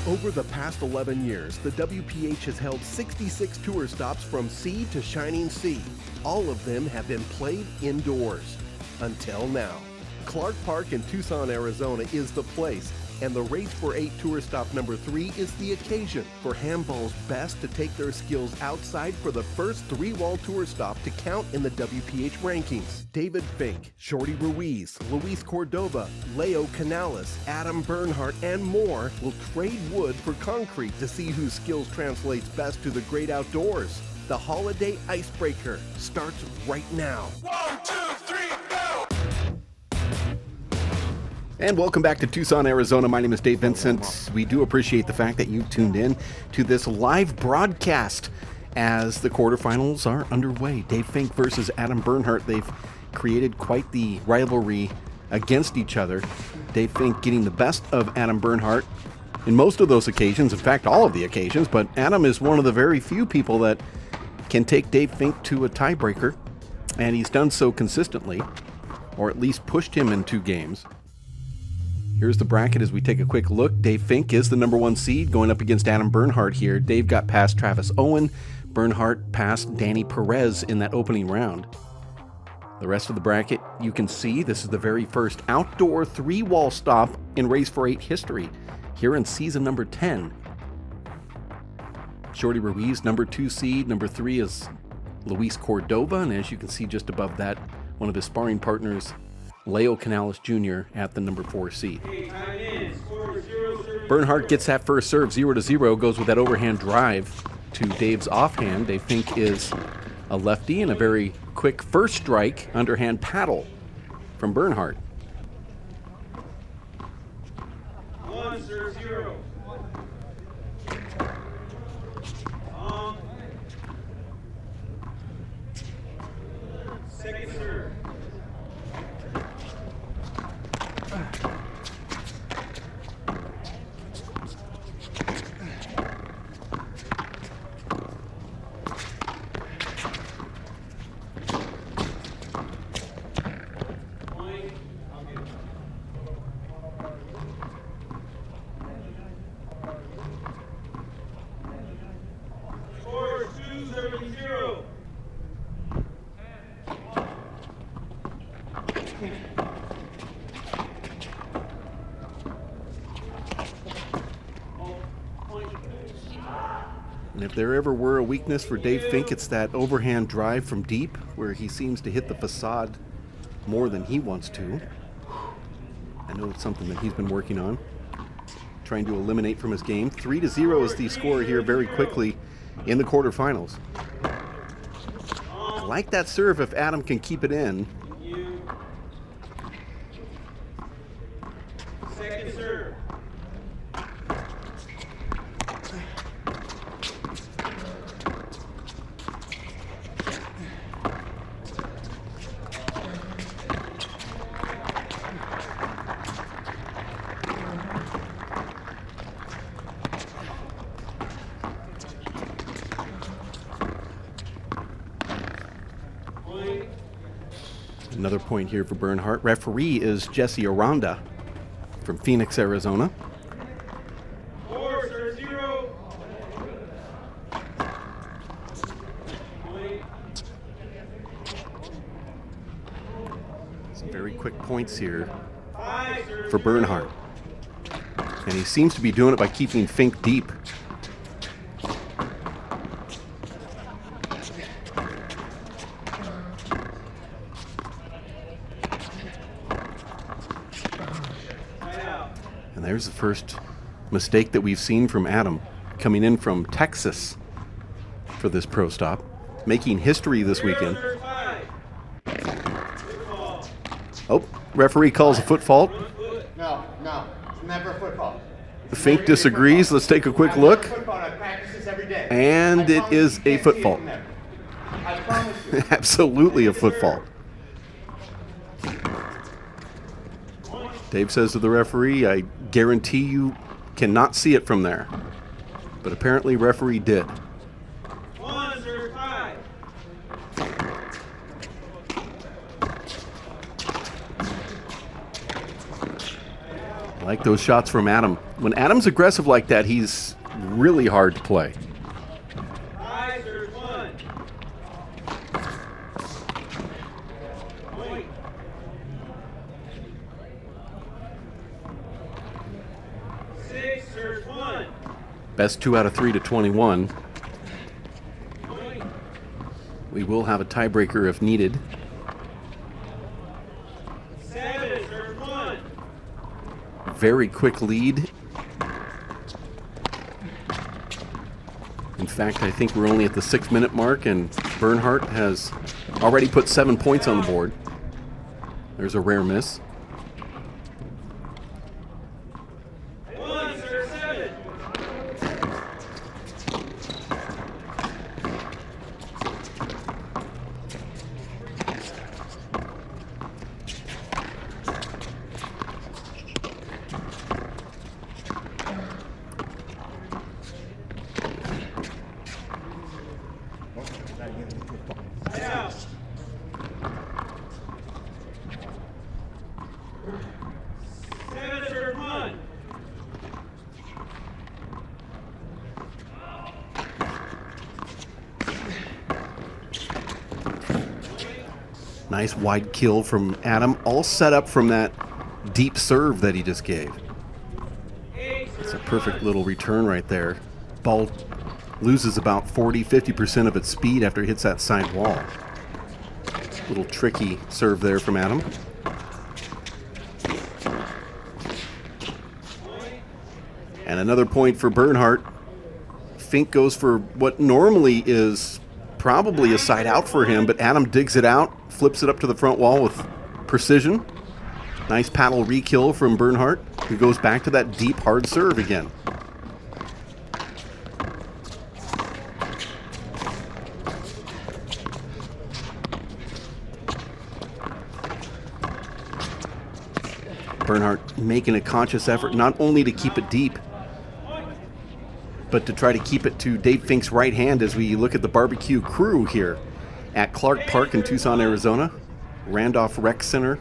Over the past 11 years, the WPH has held 66 tour stops from sea to shining sea. All of them have been played indoors. Until now. Clark Park in Tucson, Arizona is the place, and the Race for 8 Tour Stop number 3 is the occasion for handball's best to take their skills outside for the first 3-wall tour stop to count in the WPH rankings. David Fink, Shorty Ruiz, Luis Cordova, Leo Canales, Adam Bernhard, and more will trade wood for concrete to see whose skills translates best to the great outdoors. The Holiday Icebreaker starts right now. 1, 2, 3, go! And welcome back to Tucson, Arizona. My name is Dave Vincent. We do appreciate the fact that you tuned in to this live broadcast as the quarterfinals are underway. Dave Fink versus Adam Bernhard. They've created quite the rivalry against each other. Dave Fink getting the best of Adam Bernhard in most of those occasions, in fact, all of the occasions, but Adam is one of the very few people that can take Dave Fink to a tiebreaker, and he's done so consistently, or at least pushed him in 2 games. Here's the bracket as we take a quick look. Dave Fink is the number 1 seed going up against Adam Bernhard here. Dave got past Travis Owen. Bernhard passed Danny Perez in that opening round. The rest of the bracket, you can see this is the very first outdoor 3-wall stop in Race for 8 history here in season number 10. Shorty Ruiz, number 2 seed. Number 3 is Luis Cordova. And as you can see just above that, one of his sparring partners, Leo Canales Jr. at the number 4 seed. Bernhard gets that first serve, 0-0, goes with that overhand drive to Dave's offhand. Dave Fink is a lefty, and a very quick first strike, underhand paddle from Bernhard. 1-0. Second serve. Score 2-0. And if there ever were a weakness for Dave Fink, it's that overhand drive from deep, where he seems to hit the facade more than he wants to. I know it's something that he's been working on, trying to eliminate from his game. 3-0 is the score here very quickly in the quarterfinals. I like that serve if Adam can keep it in. Second serve. Another point here for Bernhard. Referee is Jesse Aranda from Phoenix, Arizona. 4-0. Some very quick points here for Bernhard. And he seems to be doing it by keeping Fink deep. And there's the first mistake that we've seen from Adam, coming in from Texas for this pro stop, making history this weekend. Oh, referee calls a foot fault. No, it's never a foot fault. Fink disagrees. Let's take a quick look. I practice this every day. And it is a foot fault. I promise you. Absolutely a foot fault. Dave says to the referee, I guarantee you cannot see it from there. But apparently referee did. 1-5. Like those shots from Adam. When Adam's aggressive like that, he's really hard to play. Five, serve one. Point. 6, serve one. Best 2 out of 3 to 21. Point. We will have a tiebreaker if needed. 7, serve one. Very quick lead. In fact, I think we're only at the 6-minute mark, and Bernhard has already put 7 points on the board. There's a rare miss. 1, serve 7. Out. 7, serve one. Nice wide kill from Adam, all set up from that deep serve that he just gave. 8, It's a serve perfect one. little return right there. Ball loses about 40-50% of its speed after it hits that side wall. Little tricky serve there from Adam. And another point for Bernhard. Fink goes for what normally is probably a side out for him, but Adam digs it out, flips it up to the front wall with precision. Nice paddle re-kill from Bernhard, who goes back to that deep hard serve again. Bernhard making a conscious effort not only to keep it deep, but to try to keep it to Dave Fink's right hand as we look at the barbecue crew here at Clark Park in Tucson, Arizona. Randolph Rec Center,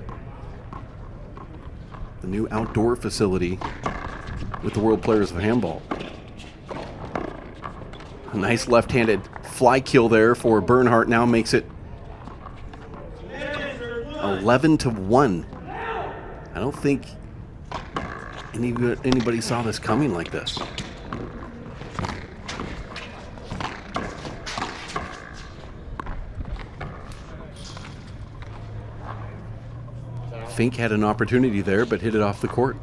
the new outdoor facility with the World Players of Handball. A nice left-handed fly kill there for Bernhard, now makes it 11-1. I don't think anybody saw this coming like this. Fink had an opportunity there, but hit it off the court.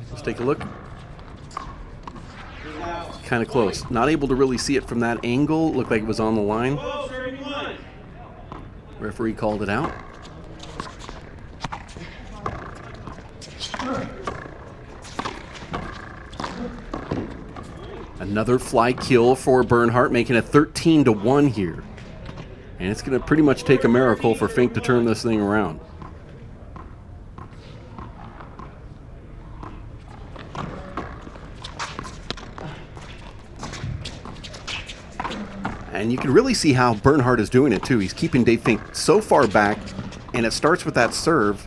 Let's take a look. Kind of close. Not able to really see it from that angle. Looked like it was on the line. 12, serving one. Referee called it out. Another fly kill for Bernhard, making it 13-1 here. And it's going to pretty much take a miracle for Fink to turn this thing around. And you can really see how Bernhard is doing it too. He's keeping Dave Fink so far back, and it starts with that serve.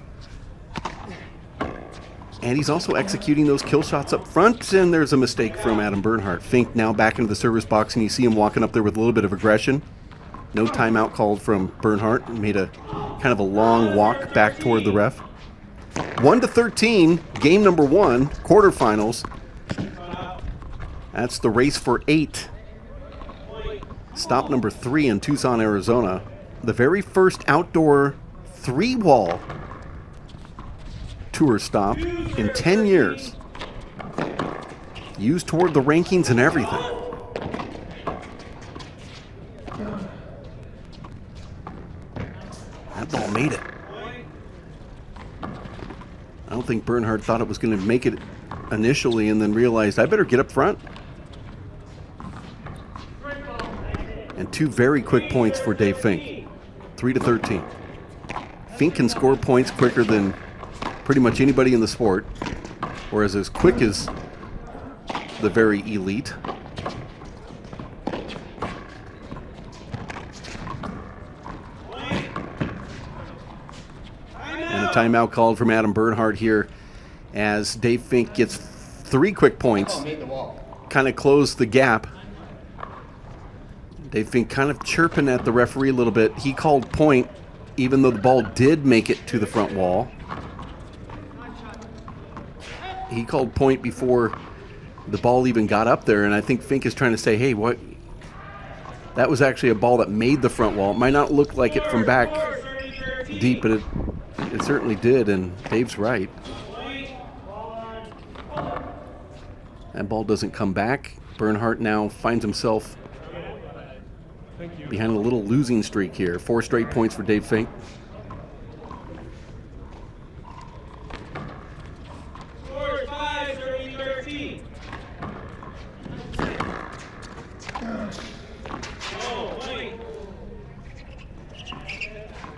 And he's also executing those kill shots up front, and there's a mistake from Adam Bernhard. Fink now back into the service box, and you see him walking up there with a little bit of aggression. No timeout called from Bernhard. Made a kind of a long walk back toward the ref. 1-13, game number 1, quarterfinals. That's the race for 8. Stop number 3 in Tucson, Arizona. The very first outdoor 3-wall tour stop in 10 years. Used toward the rankings and everything. That ball made it. I don't think Bernhard thought it was going to make it initially and then realized, I better get up front. And 2 very quick points for Dave Fink. 3-13. Fink can score points quicker than pretty much anybody in the sport, whereas as quick as the very elite. And a timeout called from Adam Bernhard here as Dave Fink gets 3 quick points, Oh, made the wall. kind of closed the gap. Dave Fink kind of chirping at the referee a little bit. He called point, even though the ball did make it to the front wall. He called point before the ball even got up there, and I think Fink is trying to say, hey, what? That was actually a ball that made the front wall. It might not look like it from back deep, but it certainly did, and Dave's right. That ball doesn't come back. Bernhard now finds himself behind a little losing streak here. 4 straight points for Dave Fink.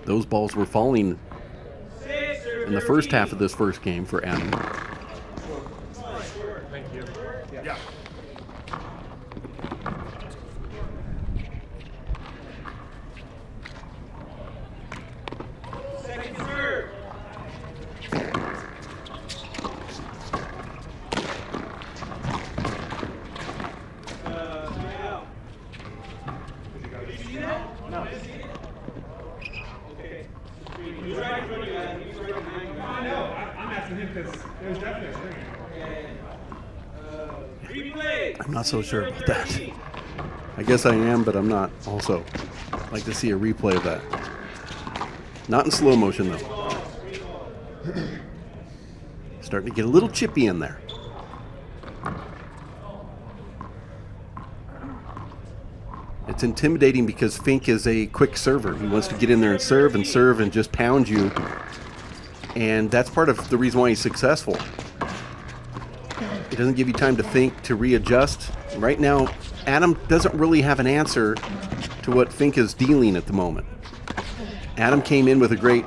Those balls were falling in the first half of this first game for Adam. Thank you. Yeah. Second serve. Out. Did you see that? No. Okay. He's right in front of you. He's right behind you. I know. I'm asking him because it was definitely a stringer. Replay. I'm not so sure about that. I guess I am, but I'm not also. I'd like to see a replay of that. Not in slow motion, though. Starting to get a little chippy in there. It's intimidating because Fink is a quick server. He wants to get in there and serve and just pound you. And that's part of the reason why he's successful. It doesn't give you time to think, to readjust. Right now, Adam doesn't really have an answer to what Fink is dealing at the moment. Adam came in with a great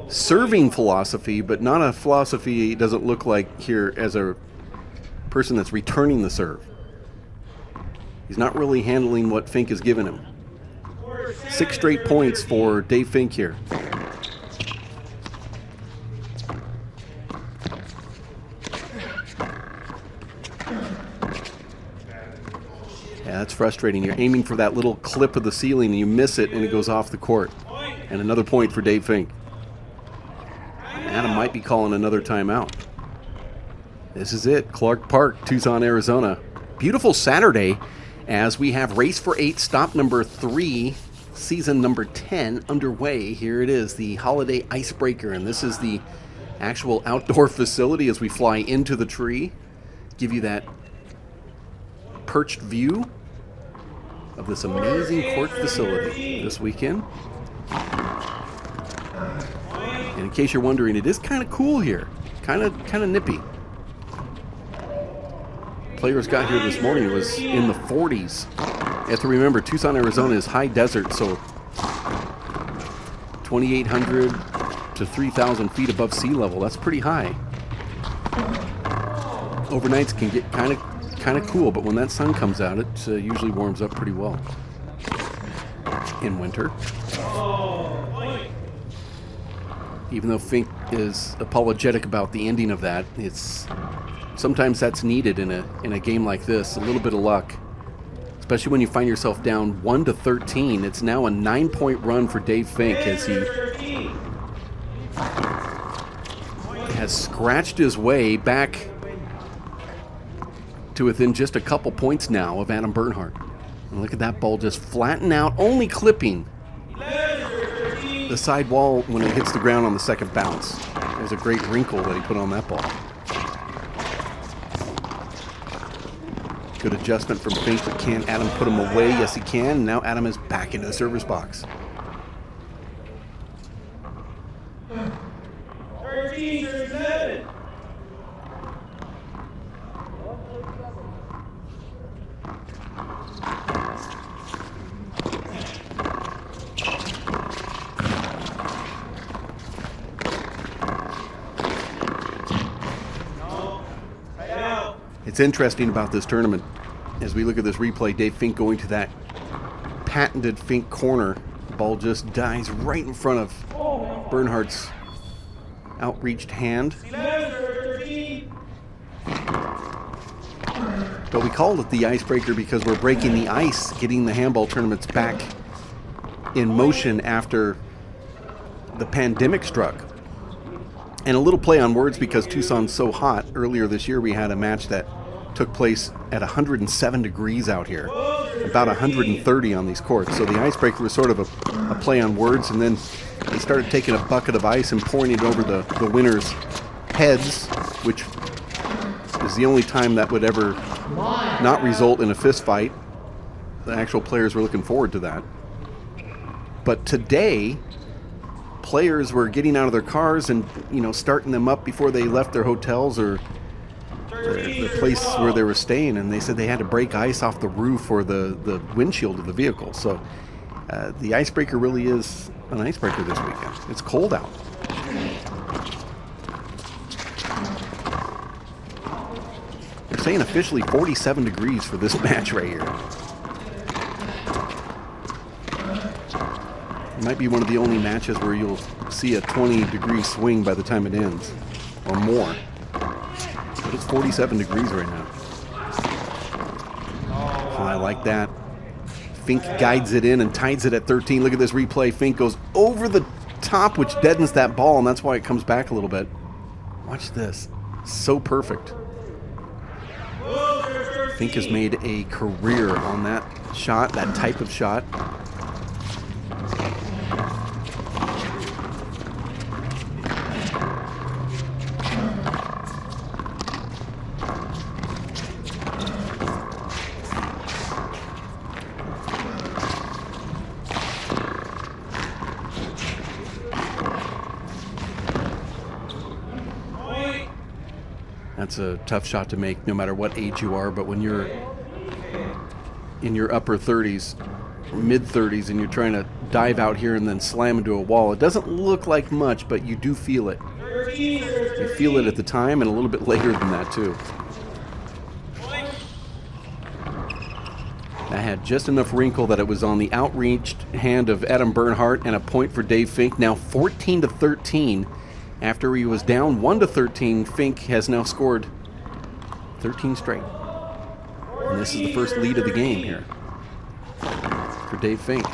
serving philosophy, but not a philosophy he doesn't look like here as a person that's returning the serve. He's not really handling what Fink has given him. 6 straight points for Dave Fink here. Yeah, that's frustrating. You're aiming for that little clip of the ceiling and you miss it and it goes off the court. And another point for Dave Fink. Adam might be calling another timeout. This is it, Clark Park, Tucson, Arizona. Beautiful Saturday as we have Race for 8, stop number 3, season number 10 underway. Here it is, the Holiday Icebreaker, and this is the actual outdoor facility as we fly into the tree. Give you that perched view of this amazing court facility this weekend. And in case you're wondering, it is kind of cool here, kind of nippy. Players got here this morning, it was in the 40s. You have to remember, Tucson, Arizona is high desert, so 2,800 to 3,000 feet above sea level. That's pretty high. Overnights can get kind of cool, but when that sun comes out, it usually warms up pretty well in winter. Even though Fink is apologetic about the ending of that, sometimes that's needed in a game like this. A little bit of luck, especially when you find yourself down 1-13. It's now a 9-point run for Dave Fink as he has scratched his way back to within just a couple points now of Adam Bernhard. And look at that ball just flatten out, only clipping the side wall when it hits the ground on the second bounce. It was a great wrinkle that he put on that ball. Good adjustment from Fink, but can Adam put him away? Yes, he can. Now Adam is back into the service box. 13-7. It's interesting about this tournament. As we look at this replay, Dave Fink going to that patented Fink corner. The ball just dies right in front of Bernhard's outreached hand. But we called it the icebreaker because we're breaking the ice, getting the handball tournaments back in motion after the pandemic struck. And a little play on words because Tucson's so hot. Earlier this year we had a match that took place at 107 degrees out here, about 130 on these courts. So the icebreaker was sort of a play on words, and then they started taking a bucket of ice and pouring it over the winners' heads, which is the only time that would ever not result in a fist fight. The actual players were looking forward to that. But today, players were getting out of their cars and, starting them up before they left their hotels or the place where they were staying, and they said they had to break ice off the roof or the windshield of the vehicle. So the icebreaker really is an icebreaker this weekend. It's cold out. They're saying officially 47 degrees for this match right here. It might be one of the only matches where you'll see a 20-degree swing by the time it ends, or more. But it's 47 degrees right now. Oh, I like that. Fink guides it in and ties it at 13. Look at this replay. Fink goes over the top, which deadens that ball, and that's why it comes back a little bit. Watch this. So perfect. Fink has made a career on that shot, that type of shot. That's a tough shot to make no matter what age you are, but when you're in your upper 30s, mid-30s, and you're trying to dive out here and then slam into a wall, it doesn't look like much, but you do feel it. You feel it at the time and a little bit later than that, too. That had just enough wrinkle that it was on the outreached hand of Adam Bernhard, and a point for Dave Fink. Now 14-13. After he was down 1-13, Fink has now scored 13 straight. And this is the first lead of the game here for Dave Fink.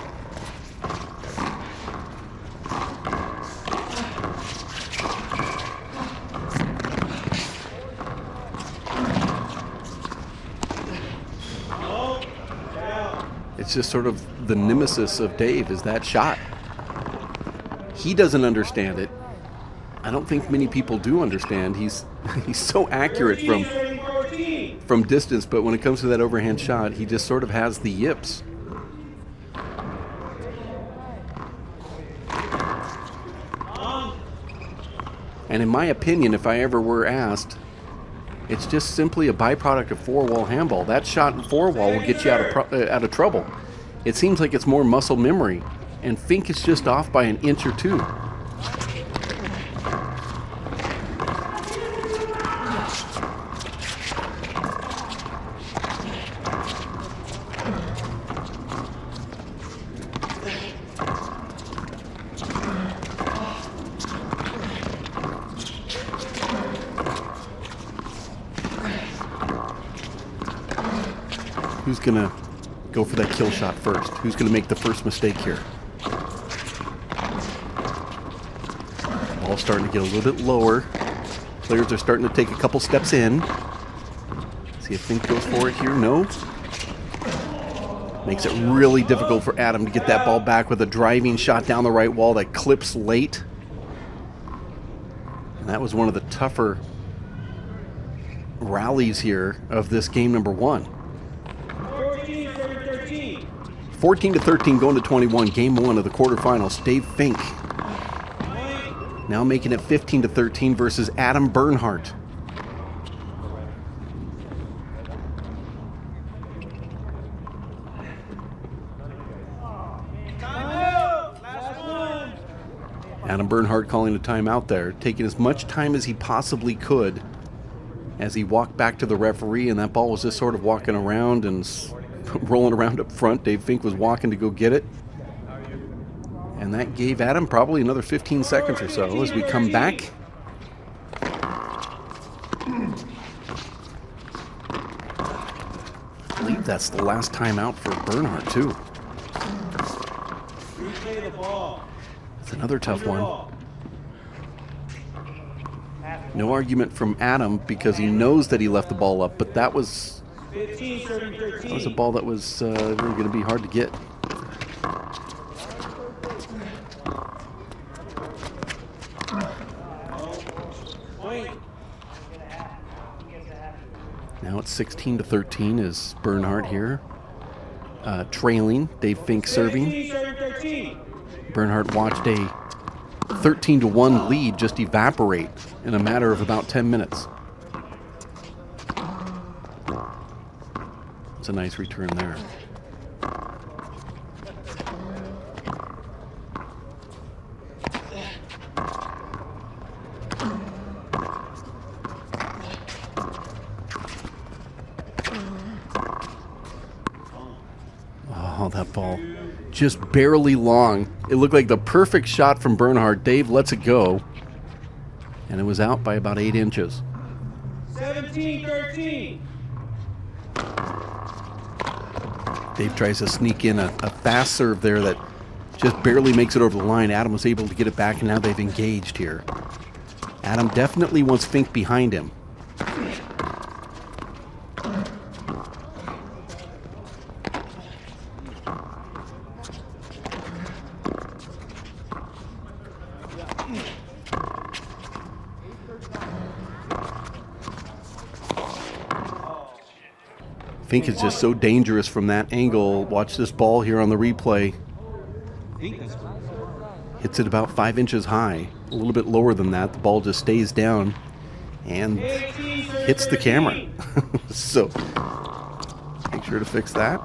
It's just sort of the nemesis of Dave is that shot. He doesn't understand it. I don't think many people do understand. He's so accurate from distance, but when it comes to that overhand shot, he just sort of has the yips. And in my opinion, if I ever were asked, it's just simply a byproduct of four-wall handball. That shot in four-wall will get you out of trouble. It seems like it's more muscle memory, and Fink is just off by an inch or two. Who's going to go for that kill shot first? Who's going to make the first mistake here? Ball's starting to get a little bit lower. Players are starting to take a couple steps in. See if Fink goes for it here. No. Makes it really difficult for Adam to get that ball back with a driving shot down the right wall that clips late. And that was one of the tougher rallies here of this game number one. 14-13 going to 21, game one of the quarterfinals. Dave Fink now making it 15-13 versus Adam Bernhard. Adam Bernhard calling a timeout there, taking as much time as he possibly could as he walked back to the referee, and that ball was just sort of walking around and rolling around up front. Dave Fink was walking to go get it. And that gave Adam probably another 15 seconds or so as we come back. that's the last time out for Bernhard, too. Replay the ball. It's another tough one. Ball. No argument from Adam because he knows that he left the ball up, but that was 15, serving 13. That was a ball that was really going to be hard to get. Point. Now it's 16-13 is Bernhard here. Trailing, Dave Fink serving. 15, serving 13. Bernhard watched a 13-1 lead just evaporate in a matter of about 10 minutes. It's a nice return there. Oh, that ball just barely long. It looked like the perfect shot from Bernhard. Dave lets it go, and it was out by about 8 inches. 17-13. Dave tries to sneak in a fast serve there that just barely makes it over the line. Adam was able to get it back, and now they've engaged here. Adam definitely wants Fink behind him. Fink is just so dangerous from that angle. Watch this ball here on the replay. Hits it about 5 inches high. A little bit lower than that. The ball just stays down and hits the camera. So make sure to fix that.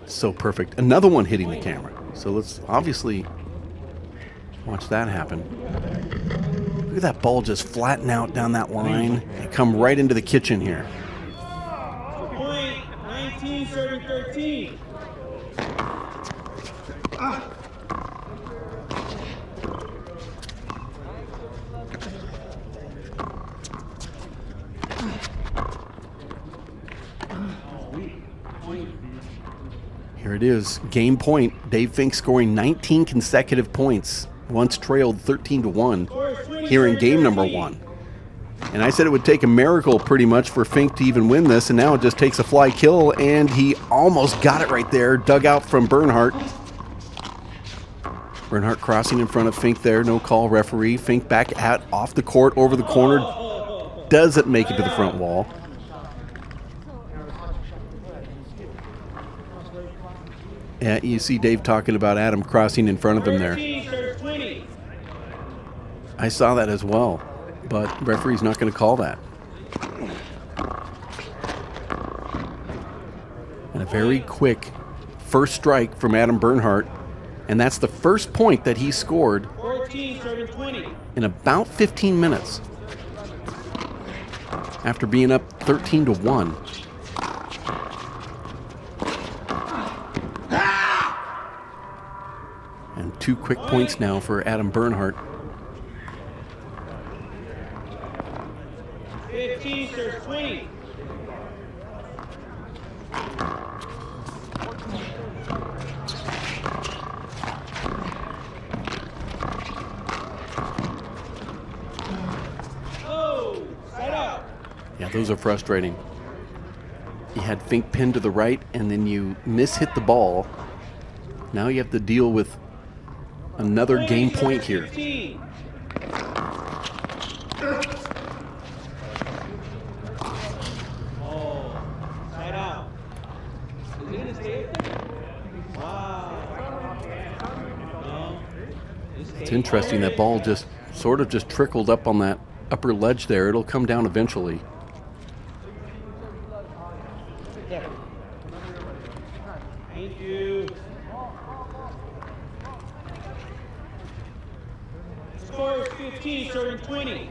So perfect. Another one hitting the camera. So let's obviously watch that happen. Look at that ball just flatten out down that line and come right into the kitchen here. Point. 19, serving 13. Here it is. Game point. Dave Fink scoring 19 consecutive points. Once trailed 13-1 here in game number 1. And I said it would take a miracle pretty much for Fink to even win this, and now it just takes a fly kill, and he almost got it right there. Dug out from Bernhard. Bernhard crossing in front of Fink there. No call, referee. Fink back out off the court, over the corner. Doesn't make it to the front wall. Yeah, you see Dave talking about Adam crossing in front of him there. I saw that as well, but referee's not going to call that. And a very quick first strike from Adam Bernhard, and that's the first point that he scored in about 15 minutes after being up 13-1. And 2 quick points now for Adam Bernhard. 15-20. Oh, side out. Yeah, those are frustrating. You had Fink pinned to the right, and then you mishit the ball. Now you have to deal with another game point here. 15. Oh, side out. Is it gonna stay up there? Wow. No. It's interesting, that ball just sort of just trickled up on that upper ledge there. It'll come down eventually. Thank you. Score is 15, serving 20.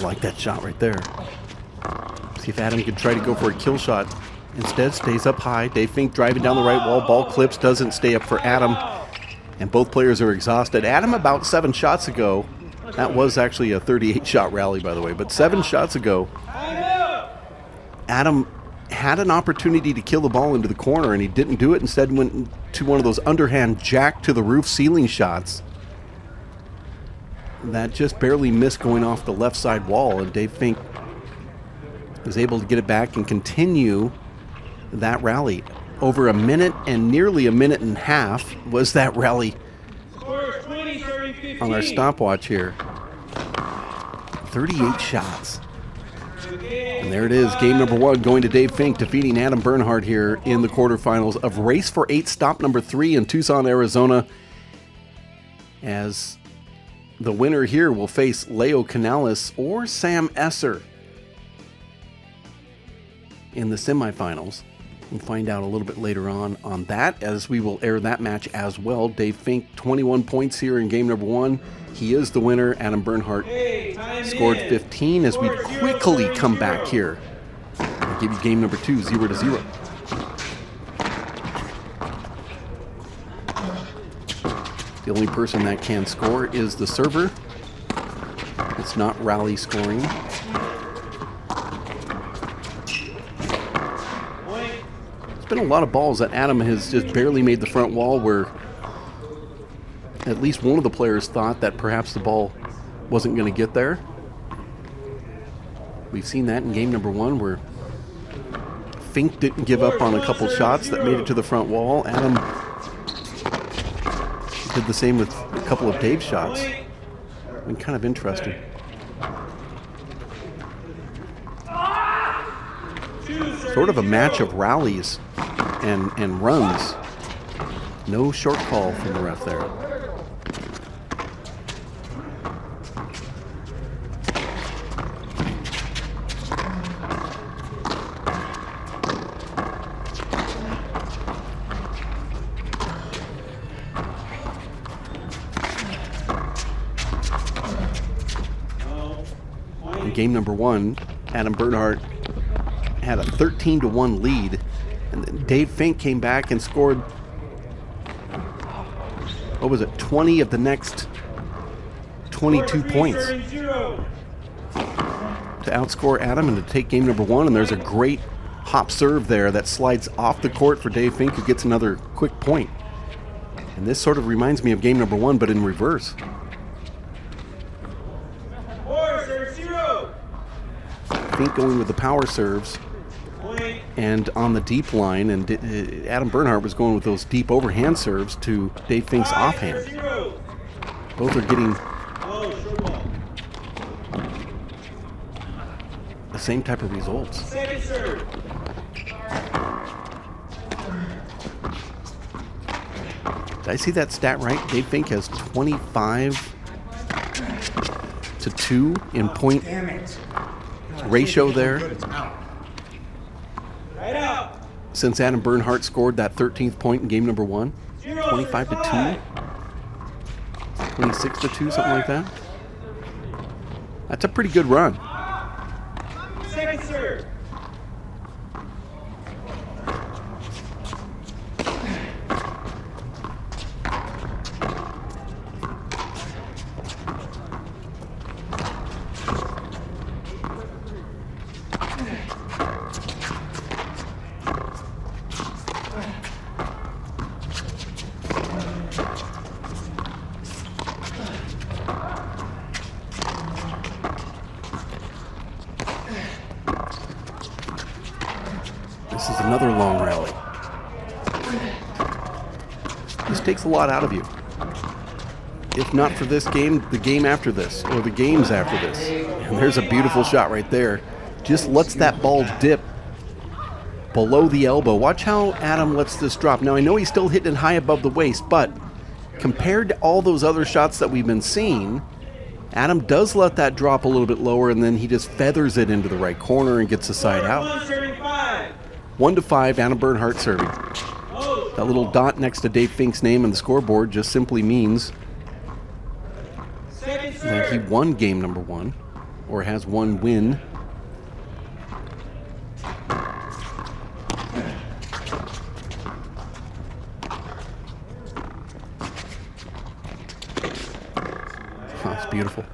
Like that shot right there. See if Adam could try to go for a kill shot. Instead, stays up high. Dave Fink driving down the right wall. Ball clips, doesn't stay up for Adam. And both players are exhausted. Adam, about 7 shots ago, that was actually a 38-shot rally, by the way, but 7 shots ago, Adam had an opportunity to kill the ball into the corner, and he didn't do it. Instead, went to one of those underhand jack to the roof ceiling shots that just barely missed going off the left side wall, and Dave Fink was able to get it back and continue that rally. Over a minute and nearly a minute and a half was that rally on our stopwatch here. 38 shots. And there it is, game number 1 going to Dave Fink, defeating Adam Bernhard here in the quarterfinals of Race for 8 stop number 3 in Tucson, Arizona. As the winner here will face Leo Canales or Sam Esser in the semifinals. We'll find out a little bit later on that, as we will air that match as well. Dave Fink, 21 points here in game number 1. He is the winner. Adam Bernhard scored 15 as we quickly come back here. I'll give you game number 2, 0-0. The only person that can score is the server. It's not rally scoring. Been a lot of balls that Adam has just barely made the front wall, where at least one of the players thought that perhaps the ball wasn't going to get there. We've seen that in game number 1, where Fink didn't give up on a couple shots that made it to the front wall. Adam did the same with a couple of Dave's shots. Been kind of interesting. Sort of a match of rallies and runs. No short call from the ref there. In game number 1, Adam Bernhard had a 13-1 lead, and then Dave Fink came back and scored, what was it, 20 of the next 22 points to outscore Adam and to take game number 1. And there's a great hop serve there that slides off the court for Dave Fink, who gets another quick point. And this sort of reminds me of game number 1, but in reverse. Fink going with the power serves and on the deep line, and Adam Bernhard was going with those deep overhand serves to Dave Fink's offhand. Both are getting the same type of results. Did I see that stat right? Dave Fink has 25-2 in point ratio there. Since Adam Bernhard scored that 13th point in game number 1. 25-2. 26-2, something like that. That's a pretty good run. Second serve. This is another long rally. This takes a lot out of you. If not for this game, the game after this, or the games after this. And there's a beautiful shot right there. Just lets that ball dip below the elbow. Watch how Adam lets this drop. Now, I know he's still hitting it high above the waist, but compared to all those other shots that we've been seeing, Adam does let that drop a little bit lower, and then he just feathers it into the right corner and gets the side out. 1-5, Adam Bernhard serving. That little dot next to Dave Fink's name on the scoreboard just simply means that he won game number 1, or has one win. Oh, it's beautiful.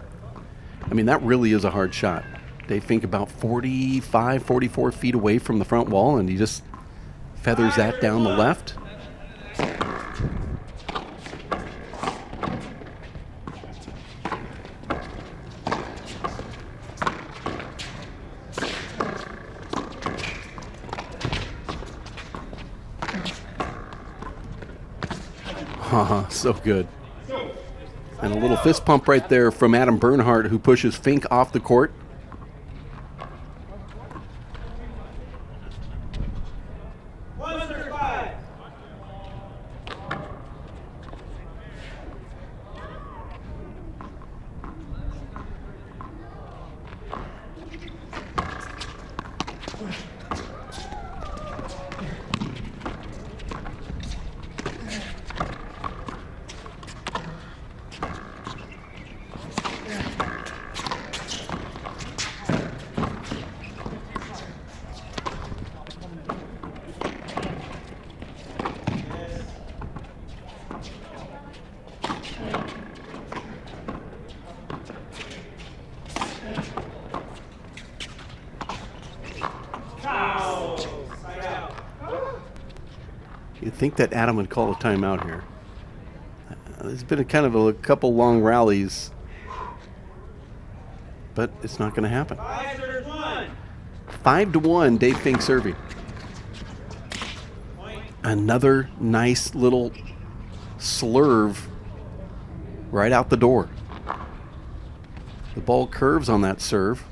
I mean, that really is a hard shot. Dave Fink about 45, 44 feet away from the front wall, and he just feathers that down the left. So good. And a little fist pump right there from Adam Bernhard, who pushes Fink off the court. You'd think that Adam would call a timeout here. There's been a couple long rallies, but it's not going to happen. 5-1, Dave Fink serving. Another nice little slurve right out the door. The ball curves on that serve.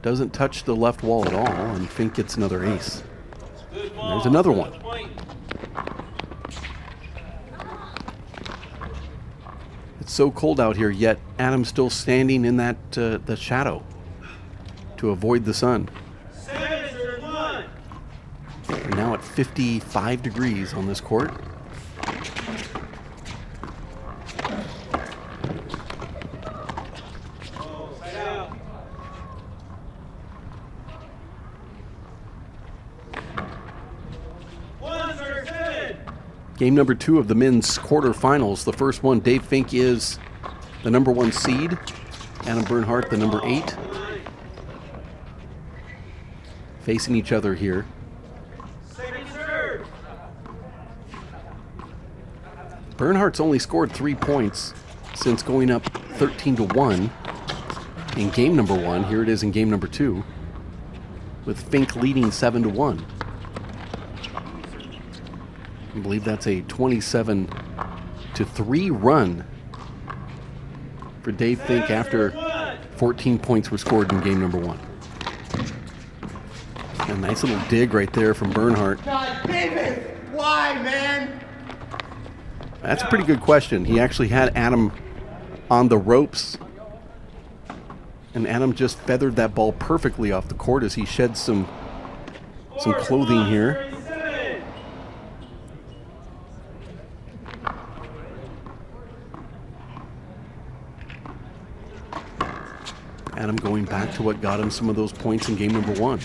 Doesn't touch the left wall at all, and Fink gets another ace. And there's another one. It's so cold out here, yet Adam's still standing in that the shadow to avoid the sun. We're now at 55 degrees on this court. Game number 2 of the men's quarterfinals. The first one, Dave Fink is the number 1 seed. Adam Bernhard, the number 8. Facing each other here. Bernhard's only scored 3 points since going up 13-1 in game number 1. Here it is in game number 2, with Fink leading 7-1. I believe that's a 27-3 run for Dave Fink after 14 points were scored in game number 1. A nice little dig right there from Bernhard. God, David! Why, man? That's a pretty good question. He actually had Adam on the ropes, and Adam just feathered that ball perfectly off the court as he shed some clothing here. Adam going back to what got him some of those points in game number 1.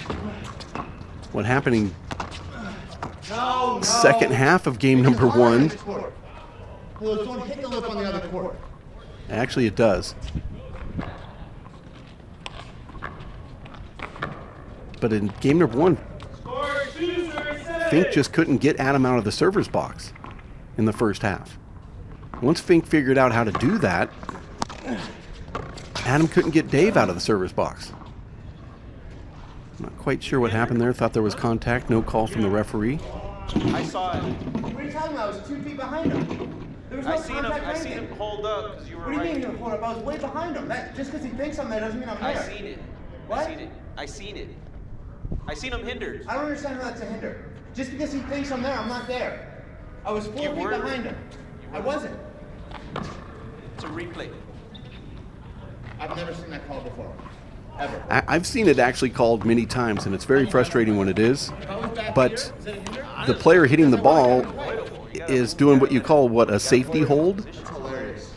What happened in second half of game number 1? Don't hit the lip on the other court. Actually, it does. But in game number 1, Fink just couldn't get Adam out of the server's box in the first half. Once Fink figured out how to do that, Adam couldn't get Dave out of the server's box. I'm not quite sure what happened there. Thought there was contact. No call from the referee. I saw it. What are you talking about? I was 2 feet behind him. There was no contact. I seen him hold up because you were right. What do you mean hold up? I was way behind him. Just because he thinks I'm there doesn't mean I'm there. I seen it. What? I seen it. I seen him hindered. I don't understand how that's a hinder. Just because he thinks I'm there, I'm not there. I was 4 feet behind him. I wasn't. It's a replay. I've never seen that call before. Ever. I've seen it actually called many times, and it's very frustrating when it is. But the player hitting the ball is doing what you call, a safety hold? It's hilarious.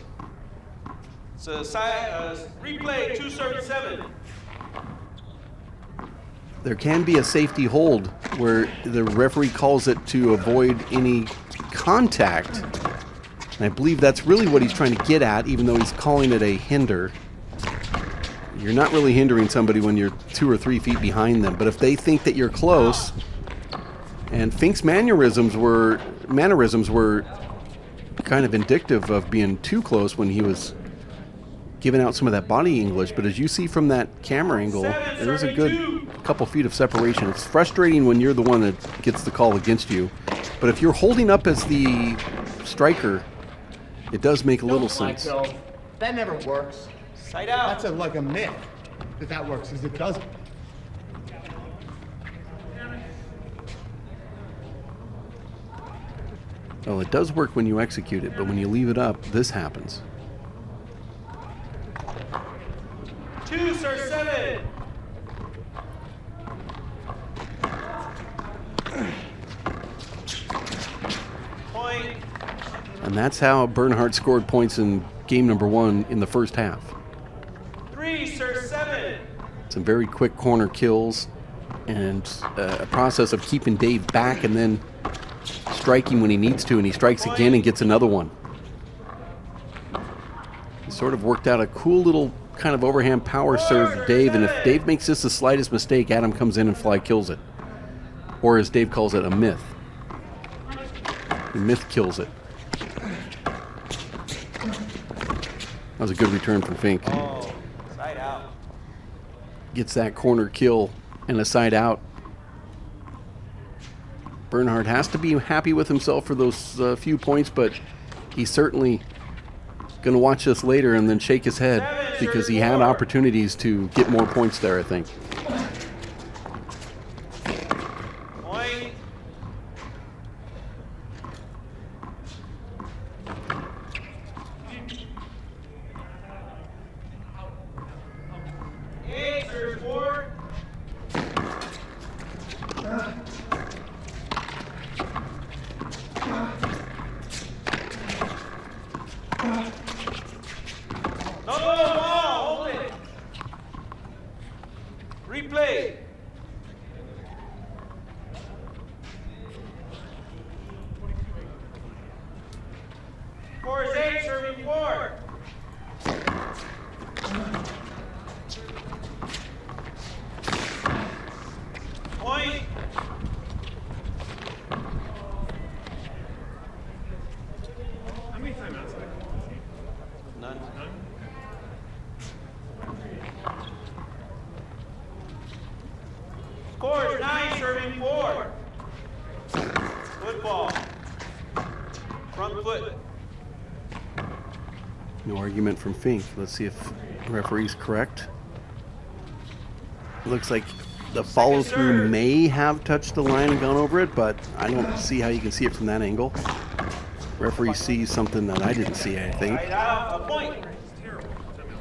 So replay 237. There can be a safety hold where the referee calls it to avoid any contact. And I believe that's really what he's trying to get at, even though he's calling it a hinder. You're not really hindering somebody when you're 2 or 3 feet behind them. But if they think that you're close, and Fink's mannerisms were kind of indicative of being too close when he was giving out some of that body English. But as you see from that camera angle, there's a good couple feet of separation. It's frustrating when you're the one that gets the call against you. But if you're holding up as the striker, it does make a little sense. That never works. Side out. That's like a myth that works, because it doesn't. Well, it does work when you execute it, but when you leave it up, this happens. 237. Point. And that's how Bernhard scored points in game number 1 in the first half. 337. Some very quick corner kills and a process of keeping Dave back and then striking when he needs to, and he strikes again and gets another one. He sort of worked out a cool little kind of overhand power serve to Dave, and if Dave makes just the slightest mistake, Adam comes in and fly kills it. Or as Dave calls it, a myth. The myth kills it. That was a good return from Fink. Oh, side out. Gets that corner kill and a side out. Bernhard has to be happy with himself for those few points, but he's certainly going to watch this later and then shake his head because he had opportunities to get more points there, I think. Point. Eight, serve 4. No, hold it. Replay. Four is 8, serving 4. Point. How many timeouts? None. Score is 9, serving 4. Football. Front foot. No argument from Fink. Let's see if the referee's correct. Looks like the follow-through may have touched the line and gone over it, but I don't see how you can see it from that angle. Referee sees something that I didn't see, I think. Side out. A point.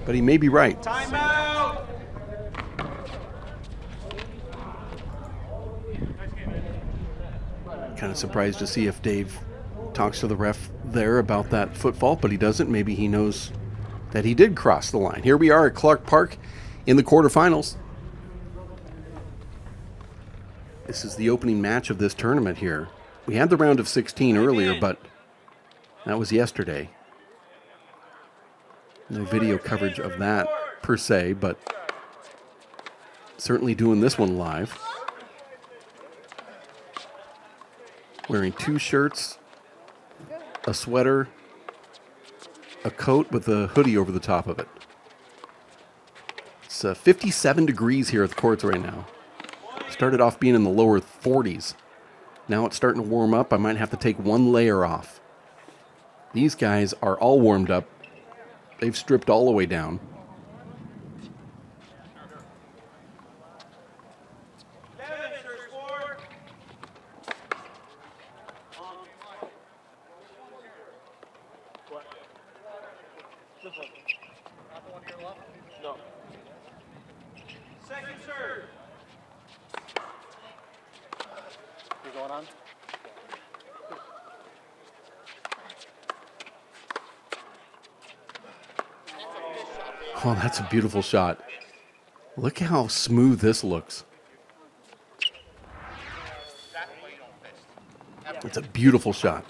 But he may be right. Timeout. Kind of surprised to see if Dave talks to the ref there about that foot fault, but he doesn't. Maybe he knows that he did cross the line. Here we are at Clark Park in the quarterfinals. This is the opening match of this tournament here. We had the round of 16 earlier, but that was yesterday. No video coverage of that per se, but certainly doing this one live. Wearing 2 shirts, a sweater, a coat with a hoodie over the top of it. It's 57 degrees here at the courts right now. Started off being in the lower 40s. Now it's starting to warm up. I might have to take 1 layer off. These guys are all warmed up. They've stripped all the way down. Oh, that's a beautiful shot. Look how smooth this looks. It's a beautiful shot.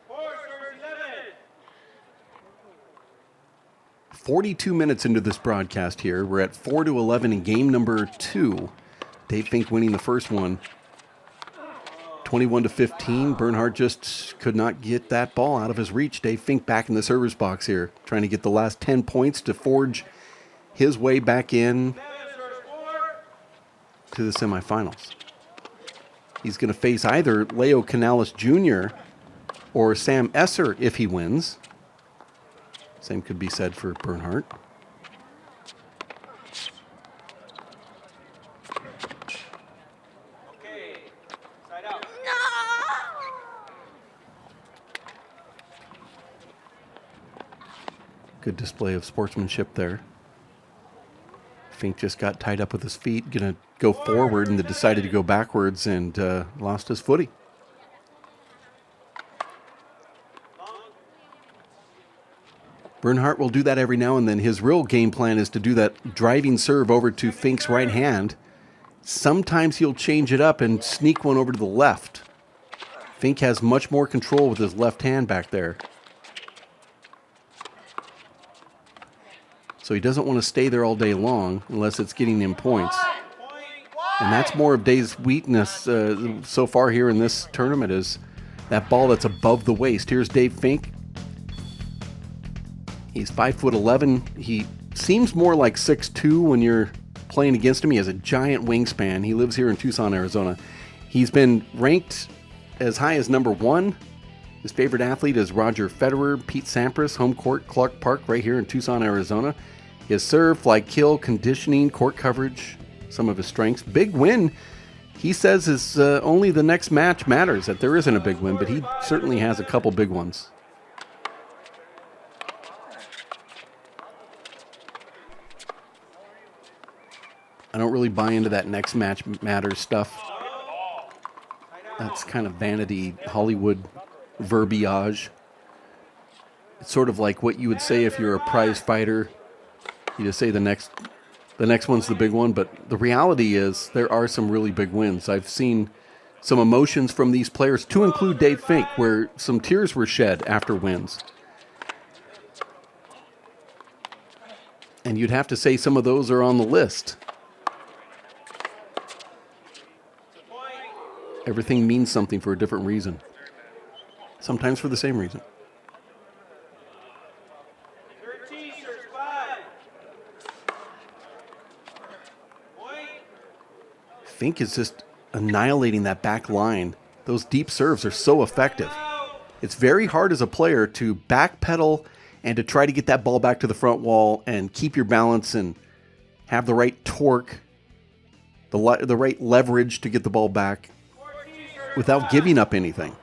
Four, serve 11. 42 minutes into this broadcast here. We're at 4-11 in game number 2. Dave Fink winning the first one. 21-15. Bernhard just could not get that ball out of his reach. Dave Fink back in the server's box here, trying to get the last 10 points to forge his way back in to the semifinals. He's going to face either Leo Canales Jr. or Sam Esser if he wins. Same could be said for Bernhard. Okay, side out. Good display of sportsmanship there. Fink just got tied up with his feet, gonna go forward, and then decided to go backwards and lost his footy. Bernhard will do that every now and then. His real game plan is to do that driving serve over to Fink's right hand. Sometimes he'll change it up and sneak one over to the left. Fink has much more control with his left hand back there. So he doesn't want to stay there all day long unless it's getting him points. And that's more of Dave's weakness so far here in this tournament, is that ball that's above the waist. Here's Dave Fink. He's 5'11". He seems more like 6'2" when you're playing against him. He has a giant wingspan. He lives here in Tucson, Arizona. He's been ranked as high as number 1. His favorite athlete is Roger Federer, Pete Sampras, home court, Clark Park, right here in Tucson, Arizona. His serve, fly kill, conditioning, court coverage, some of his strengths. Big win, he says, is only the next match matters, that there isn't a big win, but he certainly has a couple big ones. I don't really buy into that next match matters stuff. That's kind of vanity, Hollywood verbiage. It's sort of like what you would say if you're a prize fighter. You just say the next one's the big one, but the reality is there are some really big wins. I've seen some emotions from these players, to include Dave Fink, where some tears were shed after wins. And you'd have to say some of those are on the list. Everything means something for a different reason. Sometimes for the same reason. 13, serve 5. Point. Fink is just annihilating that back line. Those deep serves are so effective. It's very hard as a player to backpedal and to try to get that ball back to the front wall and keep your balance and have the right torque, the right leverage to get the ball back without giving up anything.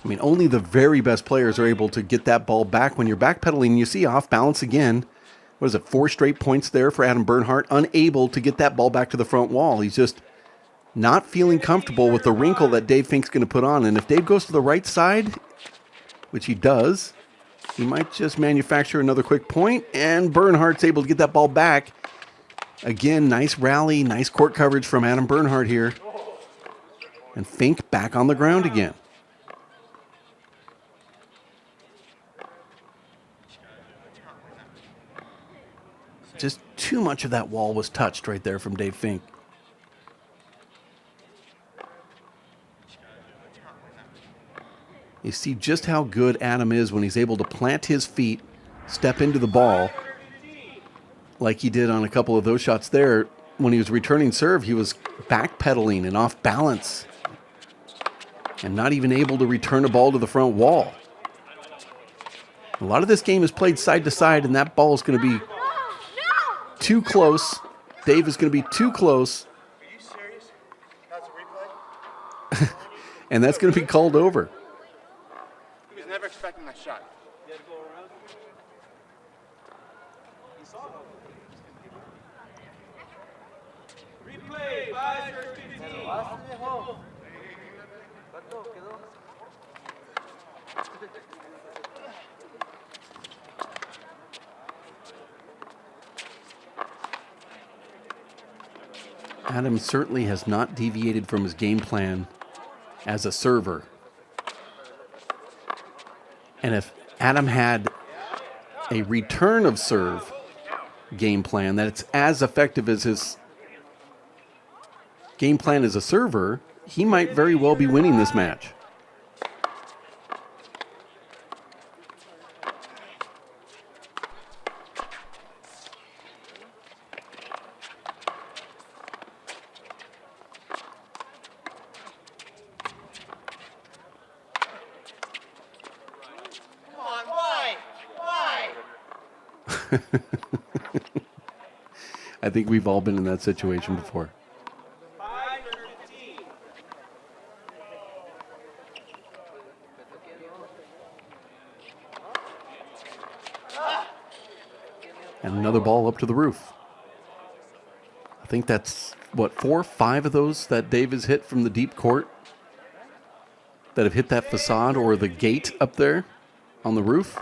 I mean, only the very best players are able to get that ball back when you're backpedaling. You see off balance again. What is it, 4 straight points there for Adam Bernhard, unable to get that ball back to the front wall. He's just not feeling comfortable with the wrinkle that Dave Fink's going to put on. And if Dave goes to the right side, which he does, he might just manufacture another quick point, and Bernhard's able to get that ball back. Again, nice rally, nice court coverage from Adam Bernhard here. And Fink back on the ground again. Just too much of that wall was touched right there from Dave Fink. You see just how good Adam is when he's able to plant his feet, step into the ball, like he did on a couple of those shots there. When he was returning serve, he was backpedaling and off balance and not even able to return a ball to the front wall. A lot of this game is played side to side, and that ball is going to be too close. Dave is going to be too close. Are you serious? That's a replay? And that's going to be called over. He was never expecting that shot. Replay, 5 for 15. Adam certainly has not deviated from his game plan as a server. And if Adam had a return of serve game plan that it's as effective as his game plan as a server, he might very well be winning this match. I think we've all been in that situation before. 5 for 15. And another ball up to the roof. I think that's, what, 4 or 5 of those that Dave has hit from the deep court that have hit that facade or the gate up there on the roof.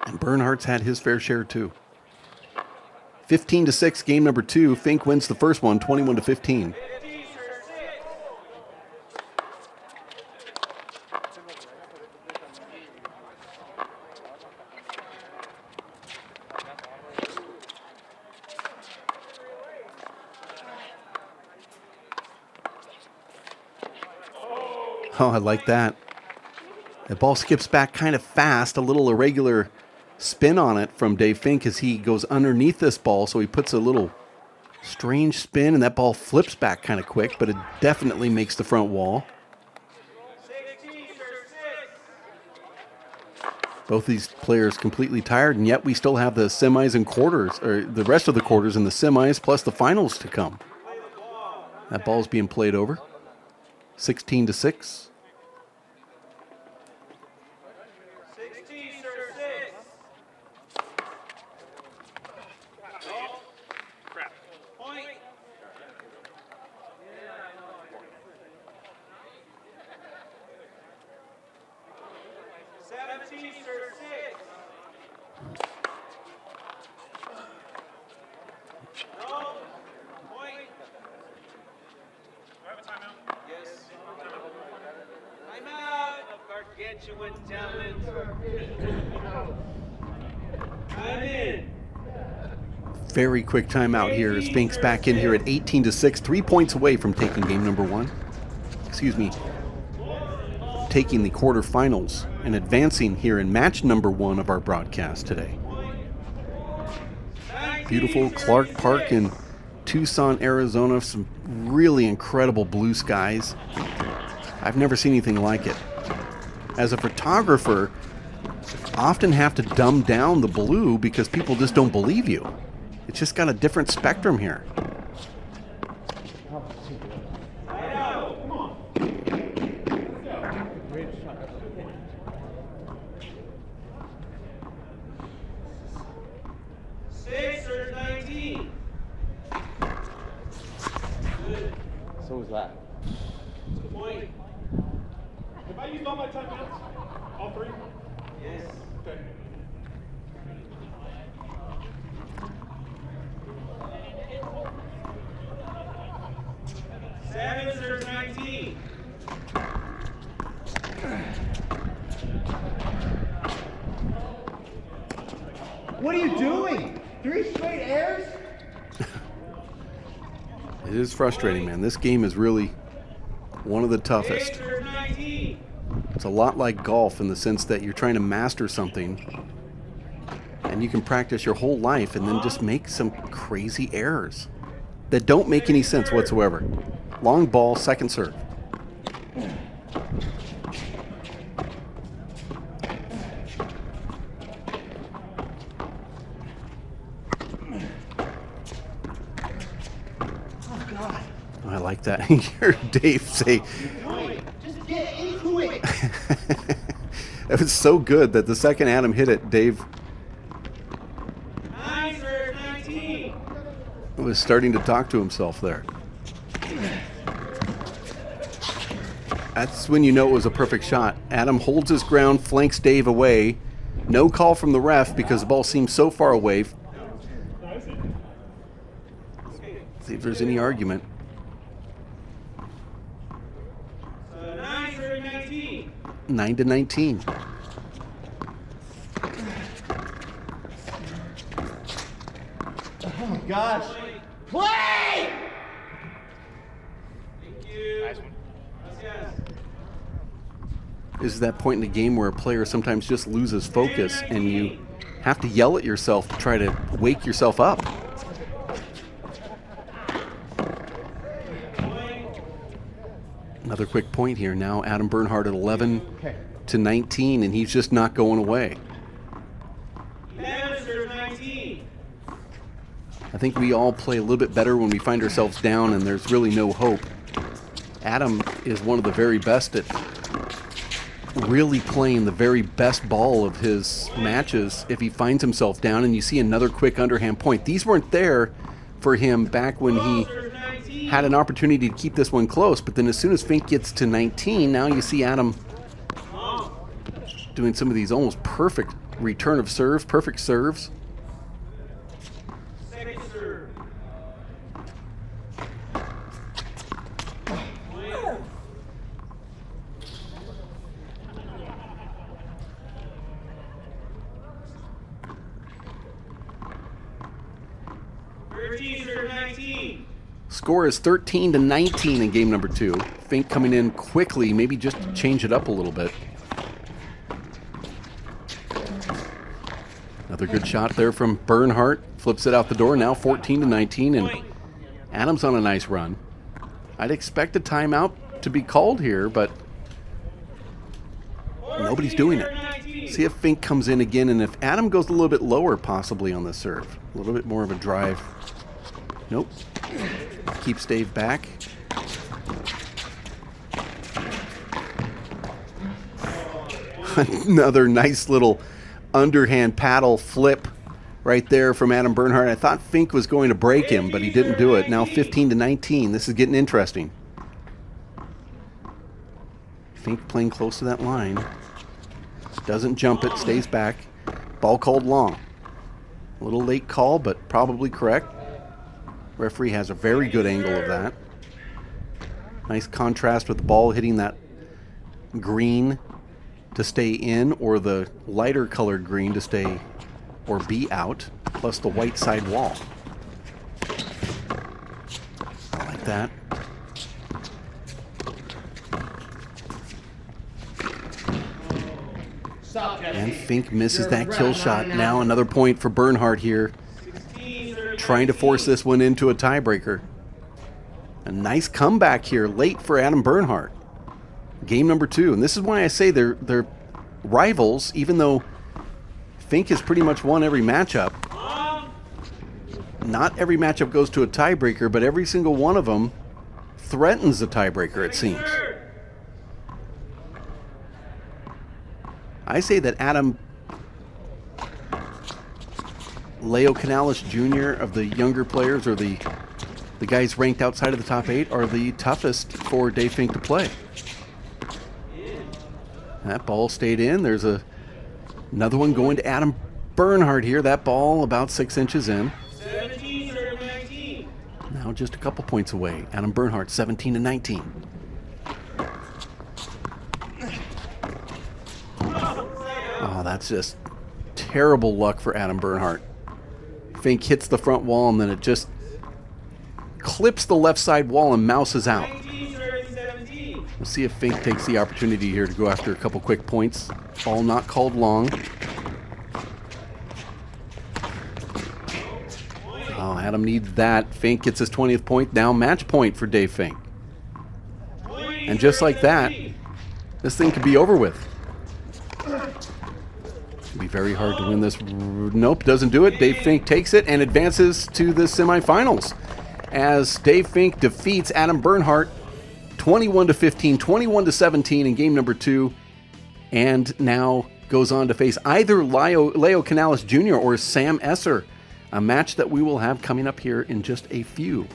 And Bernhard's had his fair share too. 15-6, game number 2. Fink wins the first one, 21-15. 15 for 6. Oh, I like that. The ball skips back kind of fast, a little irregular spin on it from Dave Fink as he goes underneath this ball, so he puts a little strange spin, and that ball flips back kind of quick, but it definitely makes the front wall. 16 for 6. Both these players completely tired, and yet we still have the semis and quarters, or the rest of the quarters and the semis, plus the finals to come. That ball's being played over. 16-6. 16 for 6. Oh, crap. Point. 17 for 6. No. Point. Do I have a timeout? Yes. Timeout. Gargantuan talent. I'm in. Very quick timeout here as Fink's back in here at 18-6, 3 points away from taking game number 1. Taking the quarterfinals and advancing here in match number 1 of our broadcast today. Beautiful Clark Park in Tucson, Arizona. Some really incredible blue skies. I've never seen anything like it. As a photographer, often have to dumb down the blue because people just don't believe you. It's just got a different spectrum here. So was that. Point. Have I used all my timeouts? All 3? Yes. Okay. Seven or 19. What are you doing? 3 straight airs? It is frustrating, man. This game is really one of the toughest. 8 or 19. It's a lot like golf in the sense that you're trying to master something and you can practice your whole life and then just make some crazy errors that don't make any sense whatsoever. Long ball, second serve. that. You hear Dave say, Just get into it. it was so good that the second Adam hit it, Dave 19. was starting to talk to himself there. That's when you know it was a perfect shot. Adam holds his ground, flanks Dave away. No call from the ref because the ball seems so far away. See if there's any argument. 19. 9-19. Oh my gosh. Play! Thank you. Nice one. Yes. This is that point in the game where a player sometimes just loses focus and you have to yell at yourself to try to wake yourself up. Another quick point here. Now Adam Bernhard at 11-19, and he's just not going away. 19. I think we all play a little bit better when we find ourselves down and there's really no hope. Adam is one of the very best at really playing the very best ball of his matches if he finds himself down, and you see another quick underhand point. These weren't there for him back when he had an opportunity to keep this one close, but then as soon as Fink gets to 19, now you see Adam doing some of these almost perfect return of serves, perfect serves. Second serve. Score is 13-19 in game number 2. Fink coming in quickly, maybe just to change it up a little bit. Another good shot there from Bernhard. Flips it out the door, now 14-19, and Adam's on a nice run. I'd expect a timeout to be called here, but nobody's doing it. See if Fink comes in again, and if Adam goes a little bit lower possibly on the serve. A little bit more of a drive. Nope. Keeps Dave back. Another nice little underhand paddle flip right there from Adam Bernhard. I thought Fink was going to break him, but he didn't do it. Now 15-19. This is getting interesting. Fink playing close to that line. Doesn't jump it, stays back. Ball called long. A little late call, but probably correct. Referee has a very good angle of that. Nice contrast with the ball hitting that green to stay in, or the lighter colored green to stay or be out, plus the white side wall. I like that. And Fink misses that kill shot. Now another point for Bernhard here, trying to force this one into a tiebreaker. A nice comeback here late for Adam Bernhard. Game number 2, and this is why I say they're rivals, even though Fink has pretty much won every matchup. Not every matchup goes to a tiebreaker, but every single one of them threatens a tiebreaker, it seems. I say that Adam Leo Canales Jr. of the younger players, or the guys ranked outside of the top 8, are the toughest for Dave Fink to play. That ball stayed in. There's another one going to Adam Bernhard here. That ball about 6 inches in. 17-19. Now just a couple points away. Adam Bernhard, 17-19. Oh, that's just terrible luck for Adam Bernhard. Fink hits the front wall, and then it just clips the left side wall and mouses out. 19-17. We'll see if Fink takes the opportunity here to go after a couple quick points. Ball not called long. Oh, Adam needs that. Fink gets his 20th point. Now match point for Dave Fink. And just like that, this thing could be over with. It'll be very hard to win this. Nope, doesn't do it. Dave Fink takes it and advances to the semifinals. as Dave Fink defeats Adam Bernhard 21-15, 21-17 in game number 2, and now goes on to face either Leo Canales Jr. or Sam Esser, a match that we will have coming up here in just a few.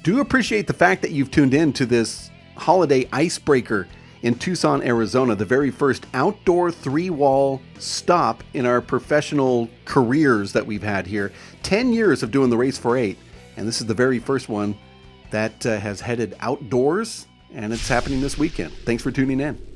Do appreciate the fact that you've tuned in to this holiday icebreaker in Tucson, Arizona, the very first outdoor 3-wall stop in our professional careers that we've had here. 10 years of doing the Race for 8, and this is the very first one that has headed outdoors, and it's happening this weekend. Thanks for tuning in.